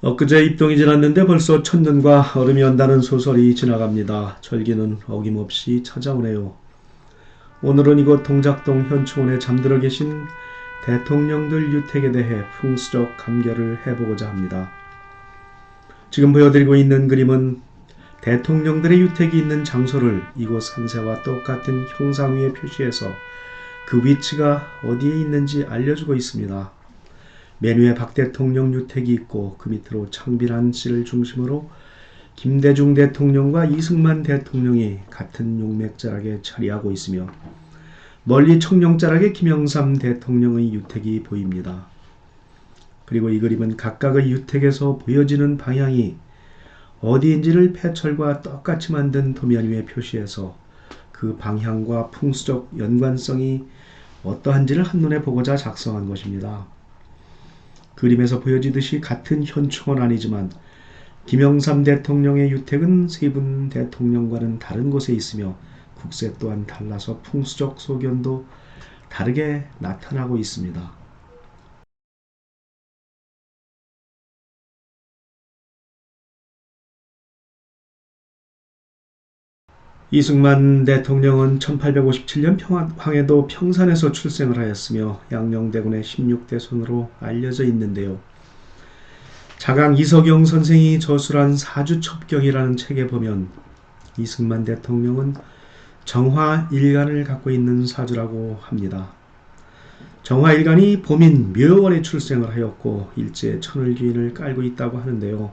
엊그제 입동이 지났는데 벌써 첫눈과 얼음이 온다는 소설이 지나갑니다. 절기는 어김없이 찾아오네요. 오늘은 이곳 동작동 현충원에 잠들어 계신 대통령들 유택에 대해 풍수적 감결을 해보고자 합니다. 지금 보여드리고 있는 그림은 대통령들의 유택이 있는 장소를 이곳 산세와 똑같은 형상 위에 표시해서 그 위치가 어디에 있는지 알려주고 있습니다. 맨 위에 박 대통령 유택이 있고 그 밑으로 창빈한 씨를 중심으로 김대중 대통령과 이승만 대통령이 같은 용맥자락에 자리하고 있으며 멀리 청룡자락에 김영삼 대통령의 유택이 보입니다. 그리고 이 그림은 각각의 유택에서 보여지는 방향이 어디인지를 패철과 똑같이 만든 도면 위에 표시해서 그 방향과 풍수적 연관성이 어떠한지를 한눈에 보고자 작성한 것입니다. 그림에서 보여지듯이 같은 현충원 아니지만 김영삼 대통령의 유택은 세분 대통령과는 다른 곳에 있으며 국세 또한 달라서 풍수적 소견도 다르게 나타나고 있습니다. 이승만 대통령은 1857년 황해도 평산에서 출생을 하였으며 양녕대군의 16대 손으로 알려져 있는데요. 자강 이석영 선생이 저술한 사주첩경이라는 책에 보면 이승만 대통령은 정화일간을 갖고 있는 사주라고 합니다. 정화일간이 범인 묘월에 출생을 하였고 일제에 천을귀인을 깔고 있다고 하는데요.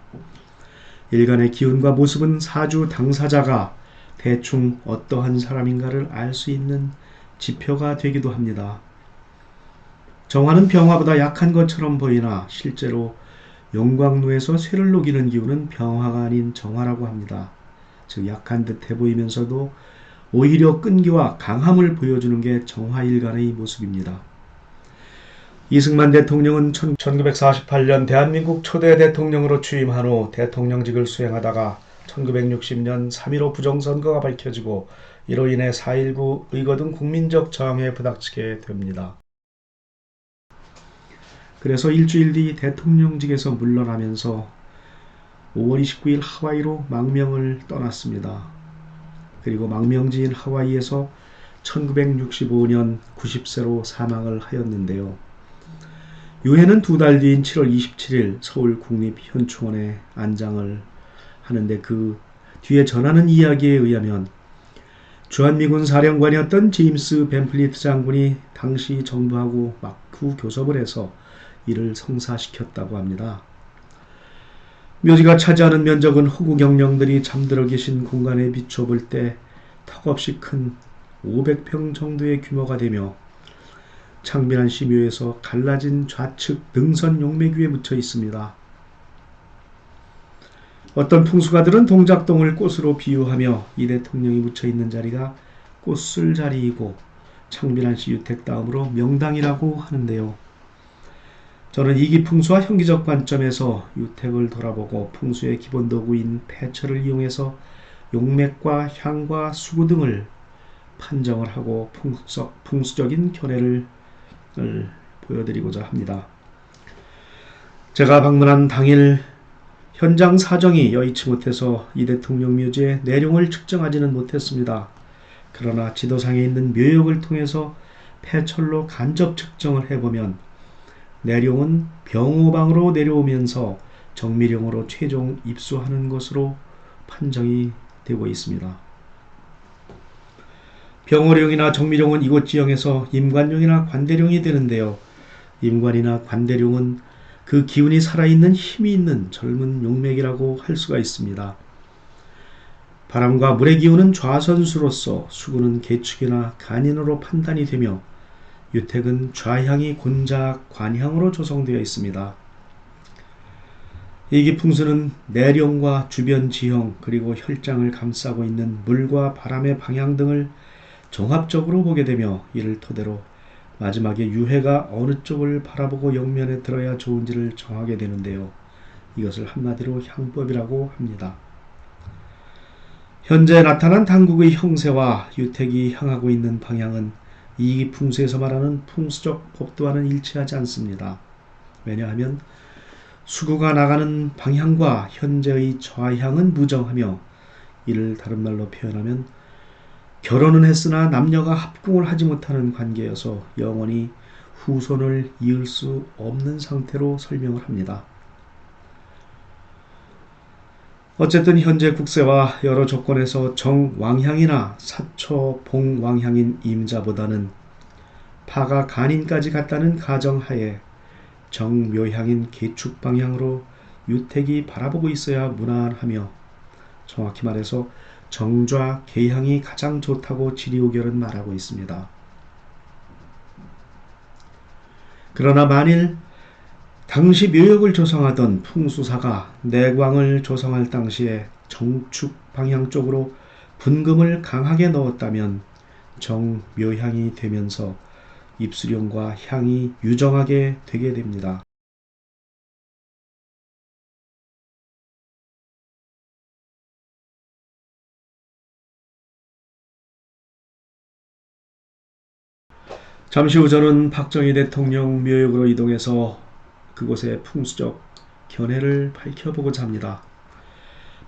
일간의 기운과 모습은 사주 당사자가 대충 어떠한 사람인가를 알 수 있는 지표가 되기도 합니다. 정화는 병화보다 약한 것처럼 보이나 실제로 용광로에서 쇠를 녹이는 기운은 병화가 아닌 정화라고 합니다. 즉 약한 듯해 보이면서도 오히려 끈기와 강함을 보여주는 게 정화일간의 모습입니다. 이승만 대통령은 1948년 대한민국 초대 대통령으로 취임한 후 대통령직을 수행하다가 1960년 3.15 부정선거가 밝혀지고 이로 인해 4.19 의거 등 국민적 저항에 부닥치게 됩니다. 그래서 일주일 뒤 대통령직에서 물러나면서 5월 29일 하와이로 망명을 떠났습니다. 그리고 망명지인 하와이에서 1965년 90세로 사망을 하였는데요. 유해는 두 달 뒤인 7월 27일 서울 국립현충원에 안장을 하는데 그 뒤에 전하는 이야기에 의하면 주한미군 사령관이었던 제임스 벤플리트 장군이 당시 정부하고 막후 교섭을 해서 이를 성사시켰다고 합니다. 묘지가 차지하는 면적은 호구 경령들이 잠들어 계신 공간에 비춰볼 때 턱없이 큰 500평 정도의 규모가 되며 창빈한 시묘에서 갈라진 좌측 능선 용맥 위에 묻혀 있습니다. 어떤 풍수가들은 동작동을 꽃으로 비유하며 이 대통령이 묻혀 있는 자리가 꽃술 자리이고 창빈한 씨 유택 다음으로 명당이라고 하는데요. 저는 이기풍수와 형기적 관점에서 유택을 돌아보고 풍수의 기본 도구인 패처를 이용해서 용맥과 향과 수구 등을 판정을 하고 풍수적인 견해를 보여드리고자 합니다. 제가 방문한 당일 현장 사정이 여의치 못해서 이 대통령 묘지의 내룡을 측정하지는 못했습니다. 그러나 지도상에 있는 묘역을 통해서 패철로 간접 측정을 해보면 내룡은 병호방으로 내려오면서 정미령으로 최종 입수하는 것으로 판정이 되고 있습니다. 병호령이나 정미령은 이곳 지형에서 임관령이나 관대령이 되는데요. 임관이나 관대령은 그 기운이 살아있는 힘이 있는 젊은 용맥이라고 할 수가 있습니다. 바람과 물의 기운은 좌선수로서 수구는 계축이나 간인으로 판단이 되며 유택은 좌향이 곤작 관향으로 조성되어 있습니다. 이기풍수는 내령과 주변 지형 그리고 혈장을 감싸고 있는 물과 바람의 방향 등을 종합적으로 보게 되며 이를 토대로 마지막에 유해가 어느 쪽을 바라보고 영면에 들어야 좋은지를 정하게 되는데요. 이것을 한마디로 향법이라고 합니다. 현재 나타난 당국의 형세와 유택이 향하고 있는 방향은 이기풍수에서 말하는 풍수적 법도와는 일치하지 않습니다. 왜냐하면 수구가 나가는 방향과 현재의 좌향은 무정하며, 이를 다른 말로 표현하면 결혼은 했으나 남녀가 합궁을 하지 못하는 관계여서 영원히 후손을 이을 수 없는 상태로 설명을 합니다. 어쨌든 현재 국세와 여러 조건에서 정왕향이나 사초봉왕향인 임자보다는 파가 간인까지 갔다는 가정하에 정묘향인 계축방향으로 유택이 바라보고 있어야 무난하며, 정확히 말해서 정좌 계향이 가장 좋다고 지리오결은 말하고 있습니다. 그러나 만일 당시 묘역을 조성하던 풍수사가 내광을 조성할 당시에 정축 방향 쪽으로 분금을 강하게 넣었다면 정묘향이 되면서 입수령과 향이 유정하게 되게 됩니다. 잠시 후 저는 박정희 대통령 묘역으로 이동해서 그곳의 풍수적 견해를 밝혀보고자 합니다.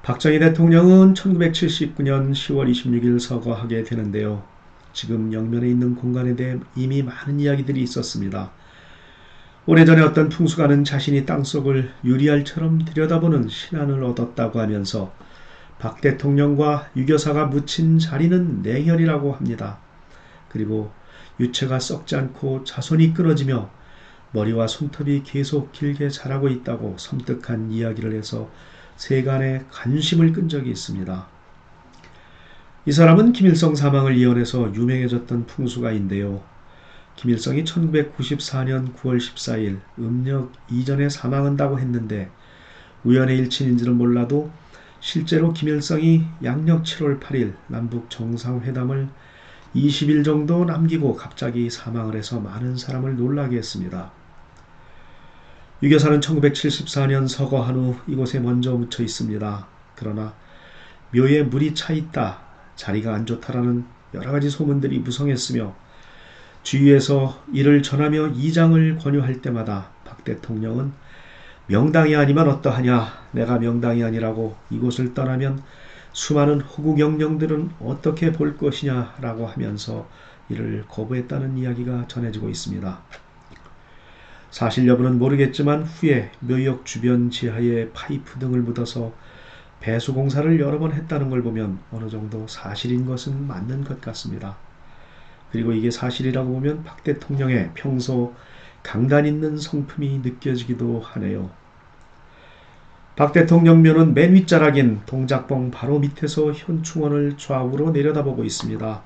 박정희 대통령은 1979년 10월 26일 서거하게 되는데요. 지금 영면에 있는 공간에 대해 이미 많은 이야기들이 있었습니다. 오래전에 어떤 풍수가는 자신이 땅속을 유리알처럼 들여다보는 신안을 얻었다고 하면서 박 대통령과 유교사가 묻힌 자리는 냉혈이라고 합니다. 그리고 유체가 썩지 않고 자손이 끊어지며 머리와 손톱이 계속 길게 자라고 있다고 섬뜩한 이야기를 해서 세간의 관심을 끈 적이 있습니다. 이 사람은 김일성 사망을 이언해서 유명해졌던 풍수가인데요. 김일성이 1994년 9월 14일 음력 이전에 사망한다고 했는데 우연의 일치인지는 몰라도 실제로 김일성이 양력 7월 8일 남북 정상회담을 20일 정도 남기고 갑자기 사망을 해서 많은 사람을 놀라게 했습니다. 유교사는 1974년 서거한 후 이곳에 먼저 묻혀 있습니다. 그러나 묘에 물이 차 있다, 자리가 안 좋다라는 여러가지 소문들이 무성했으며 주위에서 이를 전하며 이장을 권유할 때마다 박 대통령은 명당이 아니면 어떠하냐, 내가 명당이 아니라고 이곳을 떠나면 수많은 호국 영령들은 어떻게 볼 것이냐 라고 하면서 이를 거부했다는 이야기가 전해지고 있습니다. 사실 여부는 모르겠지만 후에 묘역 주변 지하에 파이프 등을 묻어서 배수공사를 여러 번 했다는 걸 보면 어느 정도 사실인 것은 맞는 것 같습니다. 그리고 이게 사실이라고 보면 박 대통령의 평소 강단 있는 성품이 느껴지기도 하네요. 박 대통령 묘는 맨 윗자락인 동작봉 바로 밑에서 현충원을 좌우로 내려다보고 있습니다.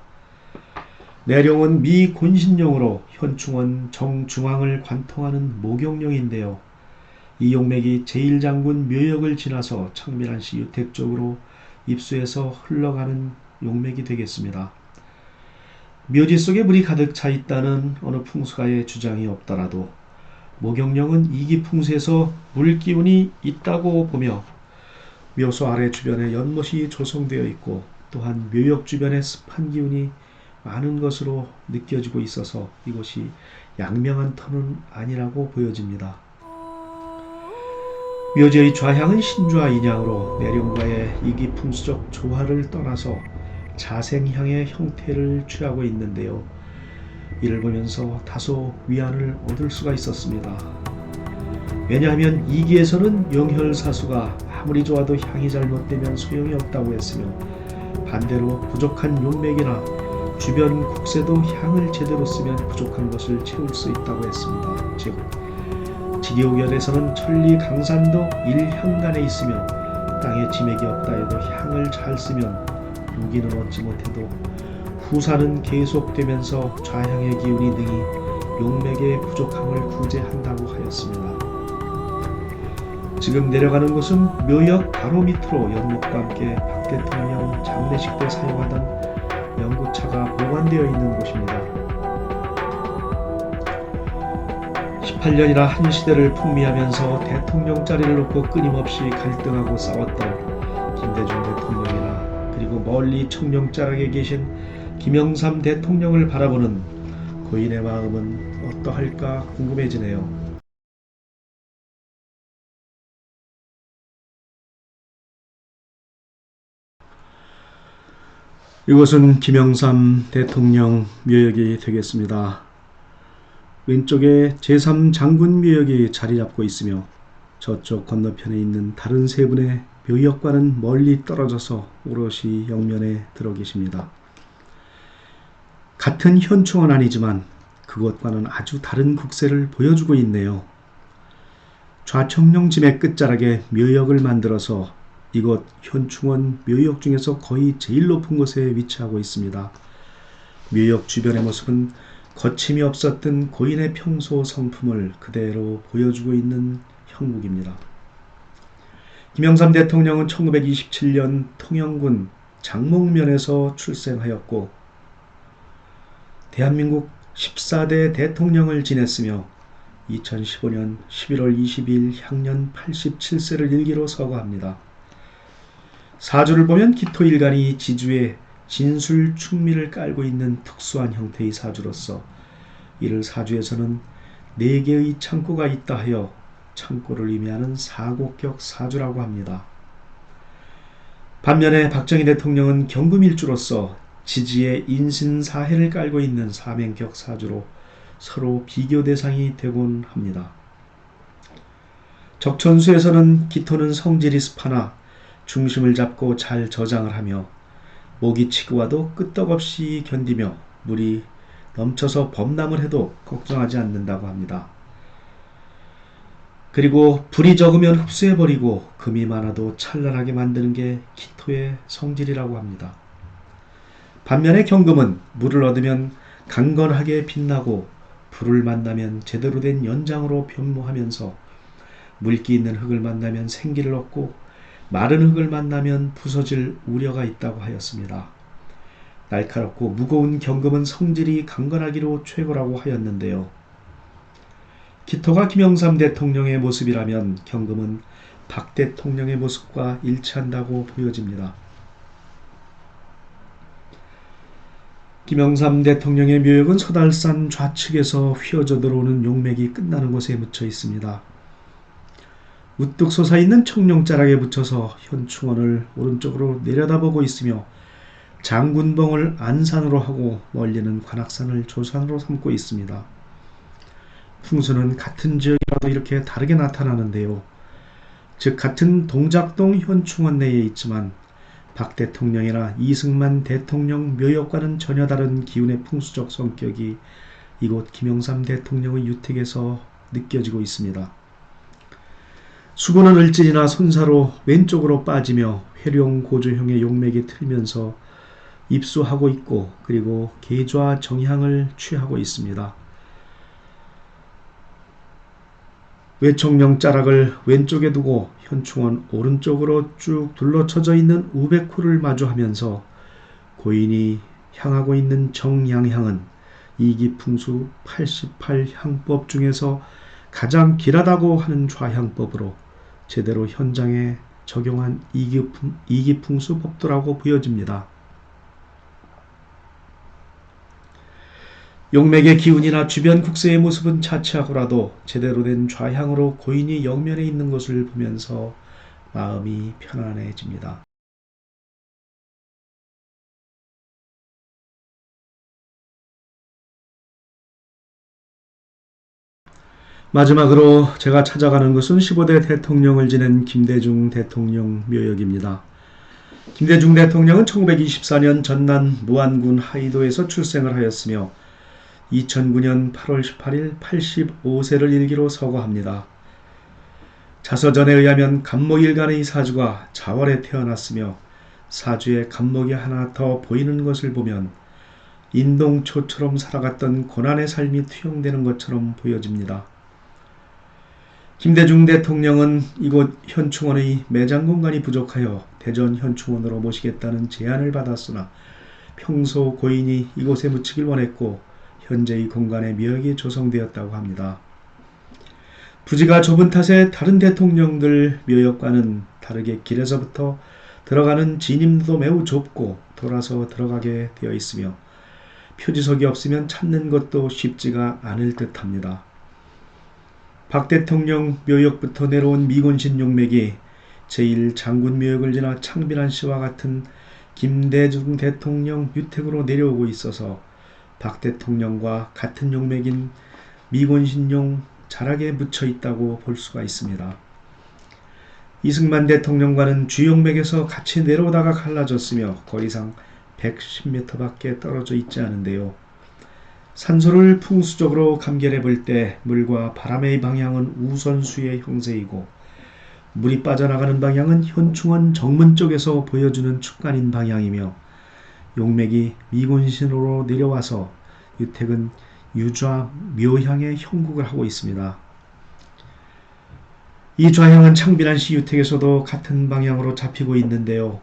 내룡은 미 곤신령으로 현충원 정중앙을 관통하는 모경령인데요. 이 용맥이 제1장군 묘역을 지나서 청밀한시 유택 쪽으로 입수해서 흘러가는 용맥이 되겠습니다. 묘지 속에 물이 가득 차 있다는 어느 풍수가의 주장이 없더라도 모경령은 이기풍수에서 물기운이 있다고 보며 묘소 아래 주변에 연못이 조성되어 있고 또한 묘역 주변에 습한 기운이 많은 것으로 느껴지고 있어서 이곳이 양명한 터는 아니라고 보여집니다. 묘지의 좌향은 신좌 인향으로 내룡과의 이기풍수적 조화를 떠나서 자생향의 형태를 취하고 있는데요. 이를 보면서 다소 위안을 얻을 수가 있었습니다. 왜냐하면 이기에서는 영혈사수가 아무리 좋아도 향이 잘못되면 소용이 없다고 했으며 반대로 부족한 용맥이나 주변 국세도 향을 제대로 쓰면 부족한 것을 채울 수 있다고 했습니다. 즉 지리오결에서는 천리 강산도 일향간에 있으며 땅에 지맥이 없다 해도 향을 잘 쓰면 무기는 얻지 못해도 후사는 계속되면서 좌향의 기운이 능히 용맥의 부족함을 구제한다고 하였습니다. 지금 내려가는 곳은 묘역 바로 밑으로 연못과 함께 박 대통령 장례식 때 사용하던 연구차가 보관되어 있는 곳입니다. 18년이나 한 시대를 풍미하면서 대통령 자리를 놓고 끊임없이 갈등하고 싸웠던 김대중 대통령이나 그리고 멀리 청룡자락에 계신 김영삼 대통령을 바라보는 고인의 마음은 어떠할까 궁금해지네요. 이곳은 김영삼 대통령 묘역이 되겠습니다. 왼쪽에 제3장군 묘역이 자리 잡고 있으며 저쪽 건너편에 있는 다른 세 분의 묘역과는 멀리 떨어져서 오롯이 영면에 들어 계십니다. 같은 현충원 아니지만 그것과는 아주 다른 국세를 보여주고 있네요. 좌청룡짐의 끝자락에 묘역을 만들어서 이곳 현충원 묘역 중에서 거의 제일 높은 곳에 위치하고 있습니다. 묘역 주변의 모습은 거침이 없었던 고인의 평소 성품을 그대로 보여주고 있는 형국입니다. 김영삼 대통령은 1927년 통영군 장목면에서 출생하였고 대한민국 14대 대통령을 지냈으며 2015년 11월 22일 향년 87세를 일기로 서거합니다. 사주를 보면 기토일간이 지주에 진술충미를 깔고 있는 특수한 형태의 사주로서 이를 사주에서는 4개의 창고가 있다 하여 창고를 의미하는 사곡격 사주라고 합니다. 반면에 박정희 대통령은 경금일주로서 지지에 인신사해를 깔고 있는 사명격 사주로 서로 비교 대상이 되곤 합니다. 적천수에서는 기토는 성질이 습하나 중심을 잡고 잘 저장을 하며 모기 치고와도 끄떡없이 견디며 물이 넘쳐서 범람을 해도 걱정하지 않는다고 합니다. 그리고 불이 적으면 흡수해버리고 금이 많아도 찬란하게 만드는 게 기토의 성질이라고 합니다. 반면에 경금은 물을 얻으면 강건하게 빛나고 불을 만나면 제대로 된 연장으로 변모하면서 물기 있는 흙을 만나면 생기를 얻고 마른 흙을 만나면 부서질 우려가 있다고 하였습니다. 날카롭고 무거운 경금은 성질이 강건하기로 최고라고 하였는데요. 기토가 김영삼 대통령의 모습이라면 경금은 박 대통령의 모습과 일치한다고 보여집니다. 김영삼 대통령의 묘역은 소달산 좌측에서 휘어져 들어오는 용맥이 끝나는 곳에 묻혀 있습니다. 우뚝 솟아있는 청룡자락에 붙여서 현충원을 오른쪽으로 내려다보고 있으며 장군봉을 안산으로 하고 멀리는 관악산을 조산으로 삼고 있습니다. 풍수는 같은 지역이라도 이렇게 다르게 나타나는데요. 즉 같은 동작동 현충원 내에 있지만 박 대통령이나 이승만 대통령 묘역과는 전혀 다른 기운의 풍수적 성격이 이곳 김영삼 대통령의 유택에서 느껴지고 있습니다. 수고는 을진이나 손사로 왼쪽으로 빠지며 회룡 고조형의 용맥이 틀면서 입수하고 있고 그리고 계좌 정향을 취하고 있습니다. 외청령 자락을 왼쪽에 두고 현충원 오른쪽으로 쭉 둘러쳐져 있는 우백호를 마주하면서 고인이 향하고 있는 정양향은 이기풍수 88향법 중에서 가장 길하다고 하는 좌향법으로 제대로 현장에 적용한 이기풍수 법도라고 보여집니다. 용맥의 기운이나 주변 국세의 모습은 차치하고라도 제대로 된 좌향으로 고인이 영면에 있는 것을 보면서 마음이 편안해집니다. 마지막으로 제가 찾아가는 것은 15대 대통령을 지낸 김대중 대통령 묘역입니다. 김대중 대통령은 1924년 전남 무안군 하이도에서 출생을 하였으며 2009년 8월 18일 85세를 일기로 서거합니다. 자서전에 의하면 간목일간의 사주가 자월에 태어났으며 사주에 간목이 하나 더 보이는 것을 보면 인동초처럼 살아갔던 고난의 삶이 투영되는 것처럼 보여집니다. 김대중 대통령은 이곳 현충원의 매장 공간이 부족하여 대전 현충원으로 모시겠다는 제안을 받았으나 평소 고인이 이곳에 묻히길 원했고 현재의 공간에 묘역이 조성되었다고 합니다. 부지가 좁은 탓에 다른 대통령들 묘역과는 다르게 길에서부터 들어가는 진입로도 매우 좁고 돌아서 들어가게 되어 있으며 표지석이 없으면 찾는 것도 쉽지가 않을 듯합니다. 박 대통령 묘역부터 내려온 미곤신 용맥이 제1장군 묘역을 지나 창빈한 씨와 같은 김대중 대통령 유택으로 내려오고 있어서 박 대통령과 같은 용맥인 미곤신용 자락에 묻혀 있다고 볼 수가 있습니다. 이승만 대통령과는 주용맥에서 같이 내려오다가 갈라졌으며 거리상 110m밖에 떨어져 있지 않은데요. 산소를 풍수적으로 감결해 볼 때 물과 바람의 방향은 우선수의 형세이고 물이 빠져나가는 방향은 현충원 정문 쪽에서 보여주는 축간인 방향이며 용맥이 미군신으로 내려와서 유택은 유좌 묘향의 형국을 하고 있습니다. 이 좌향은 창빈한시 유택에서도 같은 방향으로 잡히고 있는데요.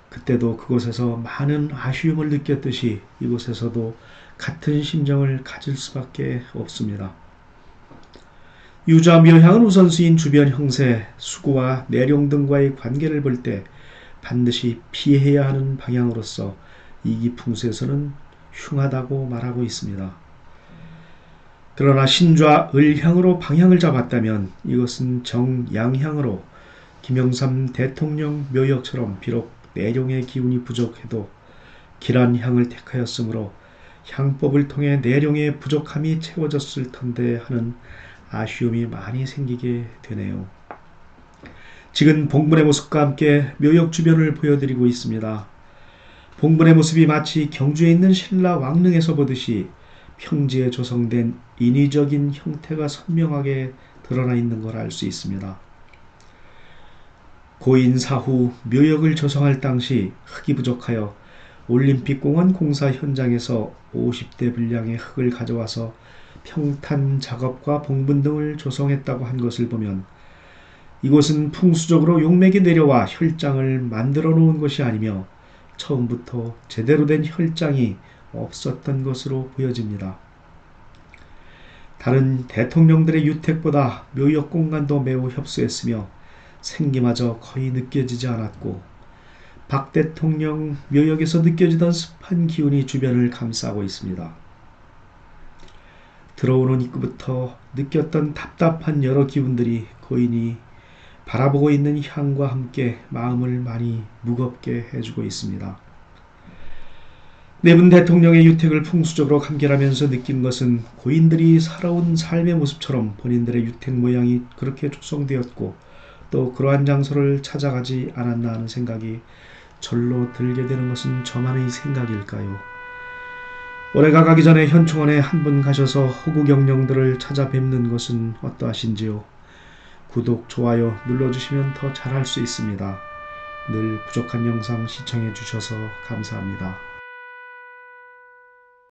그때도 그곳에서 많은 아쉬움을 느꼈듯이 이곳에서도 같은 심정을 가질 수밖에 없습니다. 유좌 묘향은 우선수인 주변 형세, 수구와 내룡 등과의 관계를 볼 때 반드시 피해야 하는 방향으로서 이기풍수에서는 흉하다고 말하고 있습니다. 그러나 신좌 을향으로 방향을 잡았다면 이것은 정양향으로 김영삼 대통령 묘역처럼 비록 내룡의 기운이 부족해도 길한 향을 택하였으므로 향법을 통해 내룡의 부족함이 채워졌을 텐데 하는 아쉬움이 많이 생기게 되네요. 지금 봉분의 모습과 함께 묘역 주변을 보여드리고 있습니다. 봉분의 모습이 마치 경주에 있는 신라 왕릉에서 보듯이 평지에 조성된 인위적인 형태가 선명하게 드러나 있는 걸 알 수 있습니다. 고인 사후 묘역을 조성할 당시 흙이 부족하여 올림픽공원 공사 현장에서 50대 분량의 흙을 가져와서 평탄 작업과 봉분 등을 조성했다고 한 것을 보면 이곳은 풍수적으로 용맥이 내려와 혈장을 만들어 놓은 것이 아니며 처음부터 제대로 된 혈장이 없었던 것으로 보여집니다. 다른 대통령들의 유택보다 묘역 공간도 매우 협소했으며 생기마저 거의 느껴지지 않았고 박 대통령 묘역에서 느껴지던 습한 기운이 주변을 감싸고 있습니다. 들어오는 입구부터 느꼈던 답답한 여러 기운들이 고인이 바라보고 있는 향과 함께 마음을 많이 무겁게 해주고 있습니다. 내분 대통령의 유택을 풍수적으로 감결하면서 느낀 것은 고인들이 살아온 삶의 모습처럼 본인들의 유택 모양이 그렇게 조성되었고 또 그러한 장소를 찾아가지 않았나 하는 생각이 절로 들게 되는 것은 저만의 생각일까요? 올해가 가기 전에 현충원에 한 분 가셔서 호구경령들을 찾아뵙는 것은 어떠하신지요? 구독, 좋아요 눌러주시면 더 잘할 수 있습니다. 늘 부족한 영상 시청해 주셔서 감사합니다.